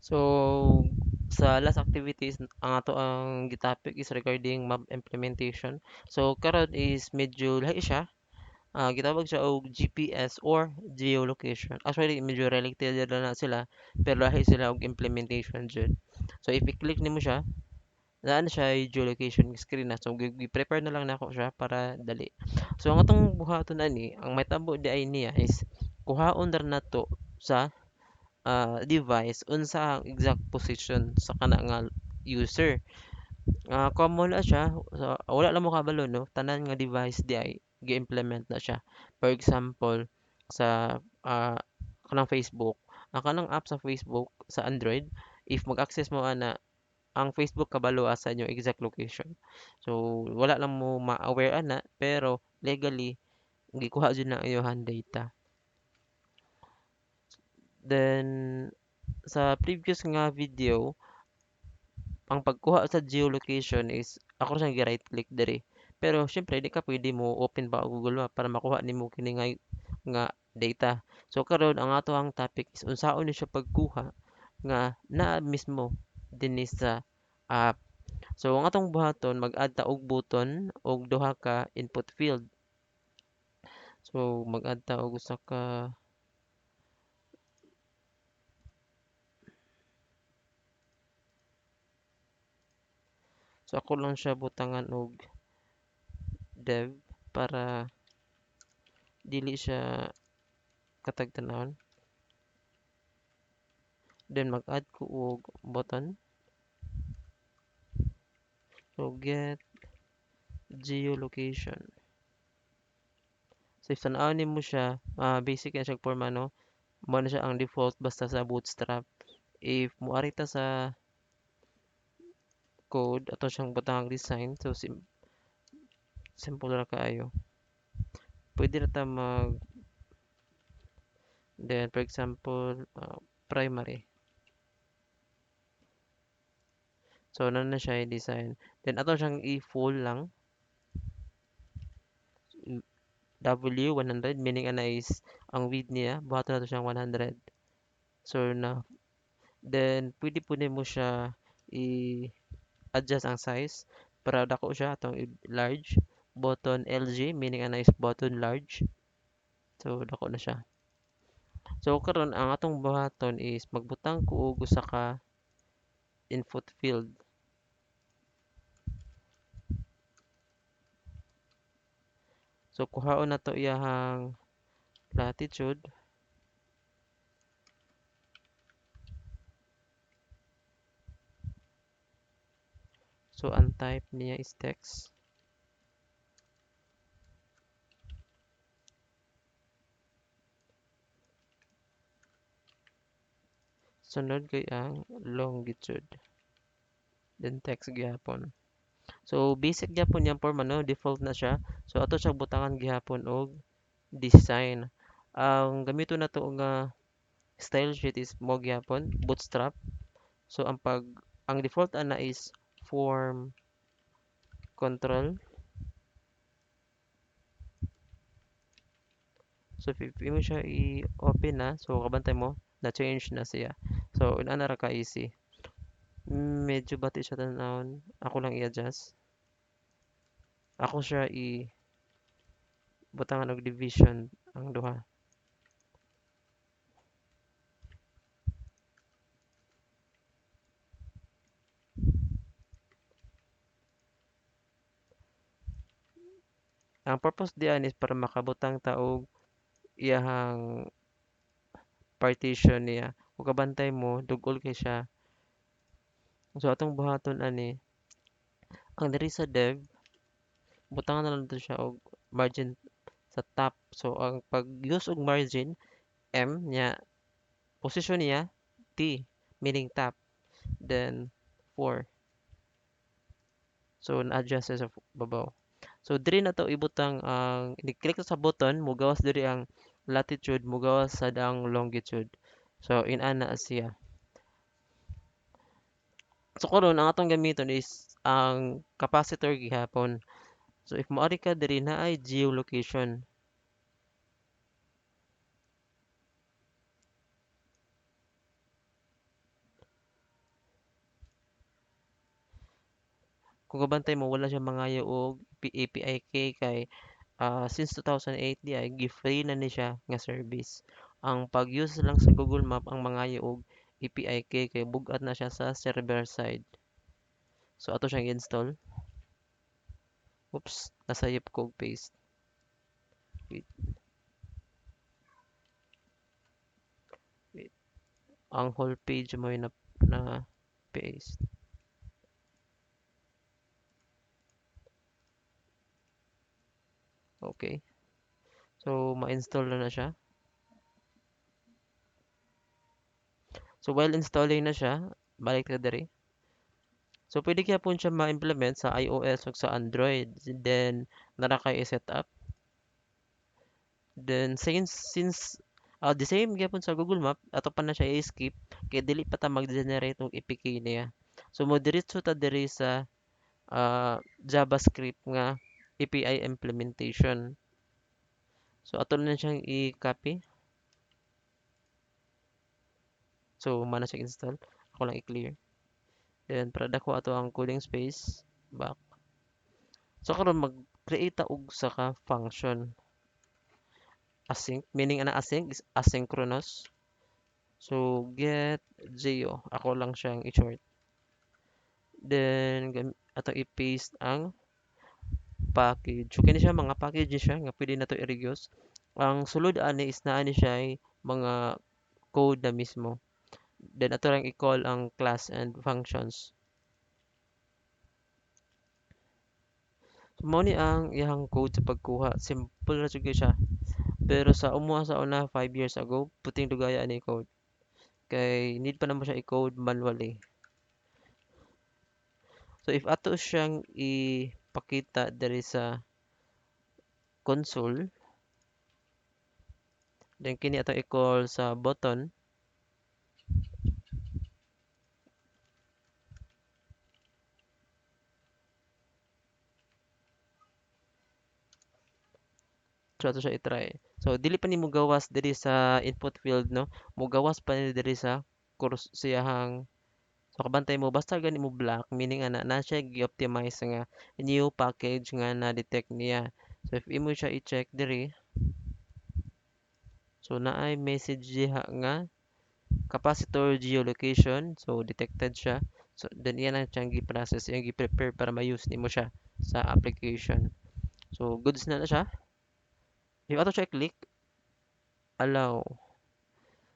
So, sa last activities, ang ato ang gitopic is regarding map implementation. So, karon is medyo lahi siya. Gitawag siya og GPS or geolocation. Actually, medyo related na sila, pero lahi sila og implementation jud. So, if i-click nimo siya, naa na siya yung geolocation screen na. So, prepare na lang nako siya para dali. So, ang atong buhaton ani, ang may tabo di ay niya is kuhaon ra nato sa device unsa ang exact position sa kana nga user. Common na siya, so, wala lang mo kabalo no, tanan nga device di ay gi-implement na siya. For example, sa kanang Facebook, ang kanang app sa Facebook sa Android, if mag-access mo ana ang Facebook kabalo asa yung exact location. So wala lang mo ma-aware ana pero legally gikuha jud na iyohan data. Then sa previous nga video, ang pagkuha sa geolocation is ako siyang gi-right click diri. Pero syempre di ka pwede mo open pa ang Google Map para makuha nimo kini nga data. So karon ang ato ang topic is unsaon ni siya pagkuha nga naa mismo dinhi sa app. So ang atong buhaton mag-add ta og button og duha ka input field. So mag-add ta og usa ka, so ako lang siya butangan og dev para dili siya katagtanawon. Then mag-add ko og button. So get geolocation. So if tan-awon nimo siya, basic na siya forma no. Mao na siya ang default basta sa Bootstrap. If moari ta sa code ato siyang butang design, so simple ra kaayo. Pwede ra ta mag then for example, primary. So na siya i-design. Then ato siyang i-full lang W100 meaning ana is ang width niya buhaton nato siyang 100. So na then pwede po nimo siya i-adjust ang size para dako siya atong large button LG meaning ana is button large. So dako na siya. So karon ang atong buhaton is magbutang ko og usa ka input field. So kuhaon na to iyahang latitude. So ang type niya is text. Sunod kay ang longitude. Then text gyapon. So basic gyapon yang form ano, default na siya. So ato siya butangan gihapon og design. Ang gamito na to nga style sheet is mo gyapon Bootstrap. So ang default ana is form control. So if mo siya i-open na, so kabantay mo na-change na siya. So inana ra ka easy. Medyo bati siya tan-awon. Ako lang i-adjust. Ako siya butangan og division ang duha. Ang purpose diyan is para makabutang ta og iyahang partition niya. Kung kabantay mo, dugol kay siya. So atong buhaton ani, ang diri sa dev, butangan na lang to siya og margin sa top. So ang pag-use og margin, M niya, position niya, T, meaning top. Then 4. So na-adjust siya sa babaw. So diri na to ibutang ang i-click sa button, mugawas diri ang latitude, mugawas sad ang longitude. So in-ana siya. So karon ang atong gamiton is ang capacitor gihapon. So if moari ka diri na ay geolocation. kung kabantay mo wala siya mangayo og API key kay since 2008 di ay gi-free na ni siya nga service. Ang pag-use lang sa Google Map ang mangayo og API kay bugat na siya sa server side. So ato siyang i-install. Oops, nasayop ko og paste. Wait, wait. Ang whole page mo na paste. Okay. So ma-install na siya. So while installing na siya, balik ka diri. So pwede kaya po siya ma-implement sa iOS o sa Android. Then nara kay i-set up. Then the same gyapon sa Google Map, ato pa na siya i-skip kay dili pa ta mag-generate og APK niya. So mo diretso ta diri sa JavaScript nga API implementation. So ato na siyang i-copy. So mana siya install. Ako lang i-clear. Then para ko ato ang coding space back. So karon mag-create ta og sa ka function. Async, meaning ana async is asynchronous. So get geo, ako lang siyang i-short. Then ato i-paste ang package. So kini siya mga package siya nga pwede nato i-reuse. Ang sulod ani is naa ni siya ay mga code na mismo. Then ato lang i-call ang class and functions. So mao ni ang iyang code sa pagkuha. Simple ra jud siya. Pero sa umuha sa una 5 years ago, puting dugaya ani code. Kay need pa naman siya i-code manually. So if ato siyang ipakita diri sa console, then kini ato i-call sa button. So ato siya i-try. So dili pa nimo gawas diri sa input field no. Mogawas pa ni diri sa siyahang. So kabantay mo basta gani mo black meaning ana na siya gi-optimize nga new package nga na-detect niya. So if imo siya i-check diri, so naay message diha nga capacitor geolocation. So detected siya. So then yan ang siyang gi-process, yang gi-prepare para ma-use nimo siya sa application. So goods na siya. If ato siya click, allow.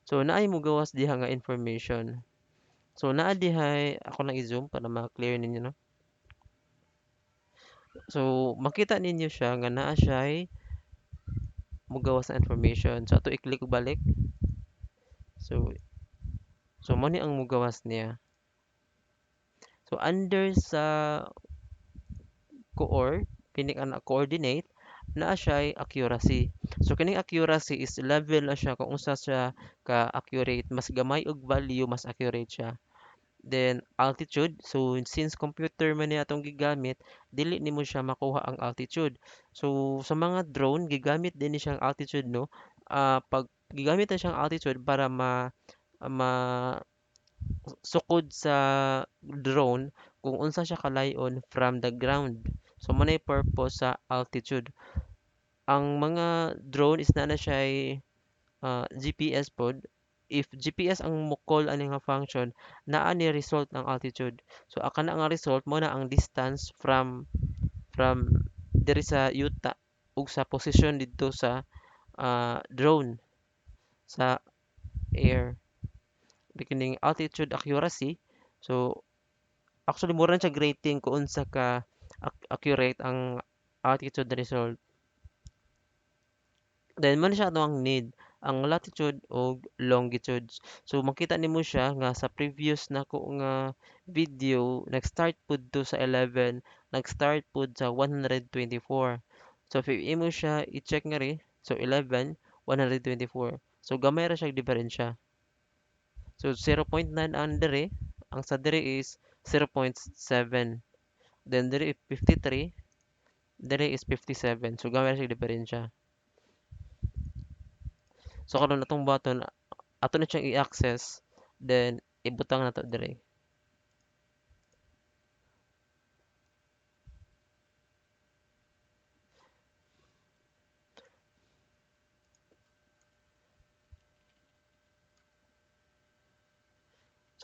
So naay mo gawas diha nga information. So naa dihay ako lang i-zoom para ma-clear ninyo no. So makita ninyo siya nga naa siya mugawas na information. So ato i-click balik. So mo ni ang mugawas niya. So under sa pinik ana coordinate, naa siya accuracy. So kining accuracy is level na siya kung unsa siya ka accurate, mas gamay og value mas accurate siya. Then altitude, so since computer man ni atong gigamit, dili nimo siya makuha ang altitude. So sa mga drone gigamit din ni siyang altitude no. Pag gigamit na siyang altitude para ma sukod sa drone kung unsa siya kalayon from the ground. So mo purpose sa altitude. Ang mga drone is na siya GPS pod. If GPS ang mukol ani nga function, naa ni result ang altitude. So aka na nga result mo na ang distance from diri sa yuta ug sa position didto sa drone sa air. Kining altitude accuracy. So actually more na siya rating kung unsa ka accurate ang altitude result. Then man siya ang need ang latitude o longitude. So makita nimo siya nga sa previous nako nga video nag-start pud to sa 11, nag-start pud sa 124. So if imo siya i-check nga ri, so 11, 124. So gamay ra siya diferensya. So 0.9 ang diri, ang sa diri is 0.7. Then diri 53, diri is 57. So gamay ra siya diferensya. So karon atong button ato na siyang i-access then ibutang na to dire.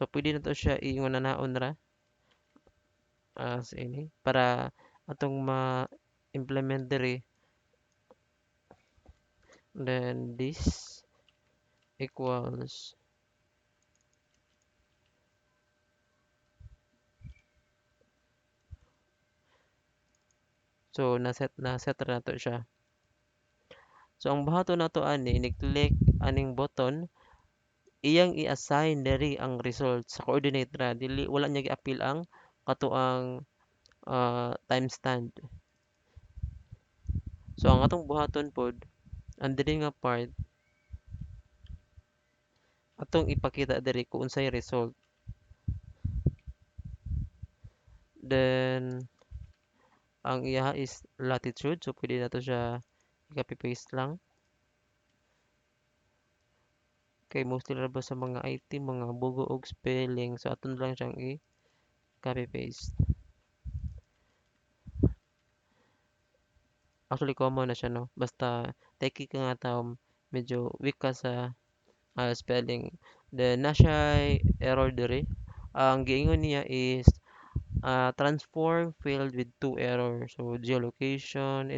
So pwede na to siya iingon na naon ra as ini para atong ma-implement diri. Then this equals, so na set ra na to siya. So ang buhaton nato ani ni-click aning button, iyang i-assign diri ang result sa coordinate ra, dili wala niya gi-appeal ang katuang timestamp. So ang atong buhaton pod ang diri nga part atong ipakita diri kung unsay result. Then ang iya is latitude, so pwede na to siya i-copy paste lang. Kay mostly ra ba sa mga item, mga bugo og spelling, so aton lang siyang i-copy paste. Actually common na siya no, basta techie ka nga tawo, medyo weak ka sa spelling. Then na siya error diri. Ang giingon niya is transform failed with two errors. So geolocation,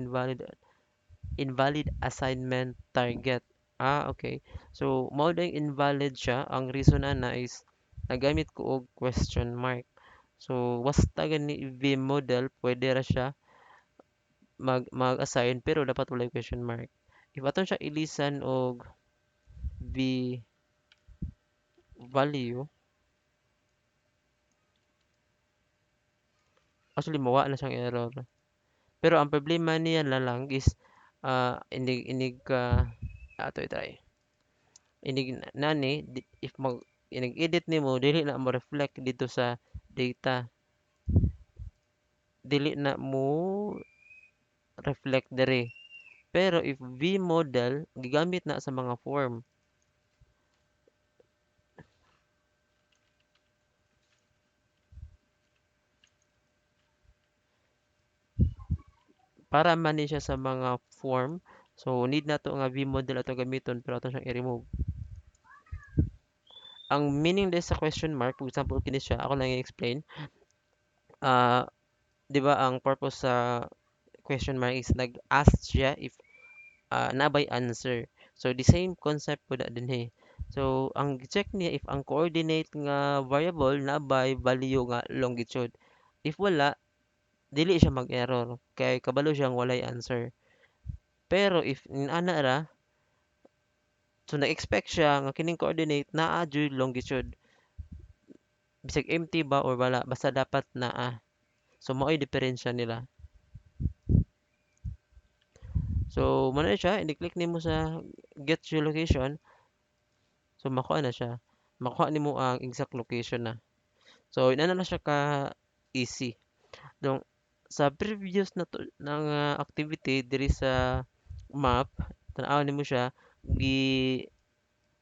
invalid assignment target. Okay. So mao ding invalid siya. Ang reason ana is nagamit ko og question mark. So basta gani V model pwede ra siya mag-assign pero dapat walay question mark. If aton siya ilisan og V value, actually mawa na siyang error. Pero ang problema niya na lang is inig ka ato try. Inig nani if mag inig-edit nimo dili na mo reflect dito sa data. Dili na mo reflect diri. Pero if V model gigamit na sa mga form, para man ni siya sa mga form, so need na to nga V model ato gamiton pero ato siyang i-remove. Ang meaning din sa question mark, for example kini siya ako lang i-explain. ah 'Di ba ang purpose sa question mark is nag-ask siya if nabay answer. So the same concept po na din eh. So ang check niya if ang coordinate nga variable nabay value nga longitude. If wala, dili siya mag-error kay kabalo siyang walay answer. Pero if ana ra, so na-expect siya nga kining coordinate naa jud longitude. Bisag empty ba or wala, basta dapat naa. So mao'y diferensya nila. So mo na siya, i-click nimo sa get geolocation. So makuha na siya. Makuha nimo ang exact location na. So ina na siya ka easy. Donc sa previous na to ng activity diri sa map, tan-aw nimo siya gi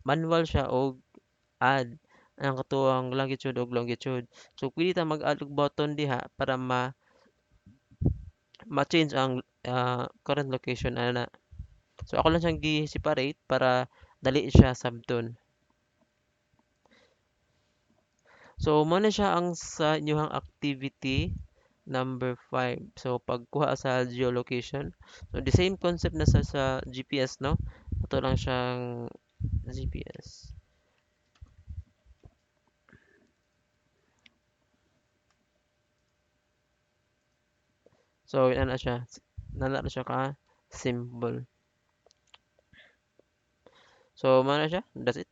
manual siya og add ang katuwang longitude ug longitude. So pwede ta mag-add og button diha para ma-change ang current location ana. So ako lang siyang gi-separate para dali siya sabton. So mo na siya ang sa inyong activity number 5. So pagkuha sa geolocation. So the same concept na sa GPS no. Ito lang siyang GPS. So ina na siya. Nana na siya ka symbol. So mo na siya. That's it.